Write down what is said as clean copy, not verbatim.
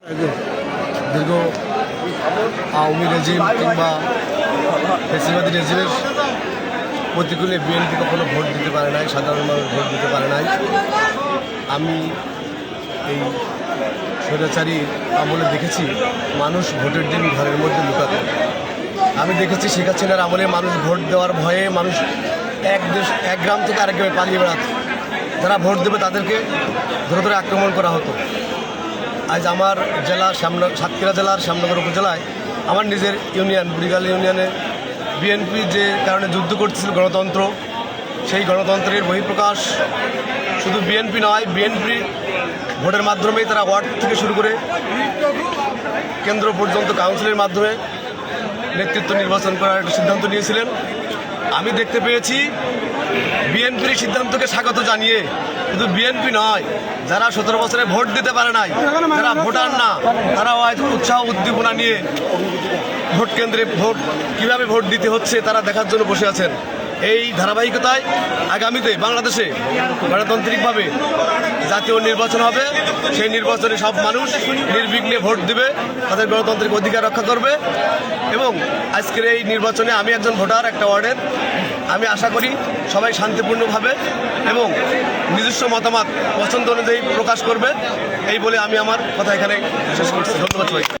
দীর্ঘ আওয়ামী রেজিম কিংবা ফ্যাসিবাদী রেজিমের প্রতিকূলে বিএনপি কখনো ভোট দিতে পারে নাই, সাধারণ মানুষ ভোট দিতে পারে নাই। আমি এই স্বৈরাচারী আমলে দেখেছি মানুষ ভোটের দিন ঘরের মধ্যে লুকাত। আমি দেখেছি শেখ হাসিনার আমলে মানুষ ভোট দেওয়ার ভয়ে মানুষ এক গ্রাম থেকে আরেক গ্রামে পালিয়ে বেড়াত। যারা ভোট দেবে তাদেরকে ধরে ধরে আক্রমণ করা হতো। আজ আমার জেলা সাতক্ষীরা জেলার শ্যামনগর উপজেলায় আমার নিজের ইউনিয়ন বুড়িগাল ইউনিয়নে বিএনপি যে কারণে যুদ্ধ করতেছিল গণতন্ত্র, সেই গণতন্ত্রের বহিঃপ্রকাশ শুধু বিএনপি নয়, বিএনপি ভোটের মাধ্যমেই তারা ওয়ার্ড থেকে শুরু করে কেন্দ্র পর্যন্ত কাউন্সিলের মাধ্যমে নেতৃত্ব নির্বাচন করার একটা সিদ্ধান্ত নিয়েছিলেন। আমি দেখতে পেয়েছি বিএনপির সিদ্ধান্তকে স্বাগত জানিয়ে শুধু বিএনপি নয়, যারা 17 বছরে ভোট দিতে পারে নাই, যারা ভোটার না, তারাও আজ উৎসাহ উদ্দীপনা নিয়ে ভোট কেন্দ্রে কীভাবে ভোট দিতে হচ্ছে তারা দেখার জন্য বসে আছেন। এই ধারাবাহিকতায় আগামীতে বাংলাদেশে গণতান্ত্রিকভাবে জাতীয় নির্বাচন হবে। সেই নির্বাচনে সব মানুষ নির্বিঘ্নে ভোট দিবে, তাদের গণতান্ত্রিক অধিকার রক্ষা করবে। এবং আজকের এই নির্বাচনে আমি একজন ভোটার, একটা ওয়ার্ডের। আমি আশা করি সবাই শান্তিপূর্ণভাবে এবং নিজস্ব মতামত পছন্দ অনুযায়ী প্রকাশ করবে। এই বলে আমি আমার কথা এখানে শেষ করছি। ধন্যবাদ সবাই।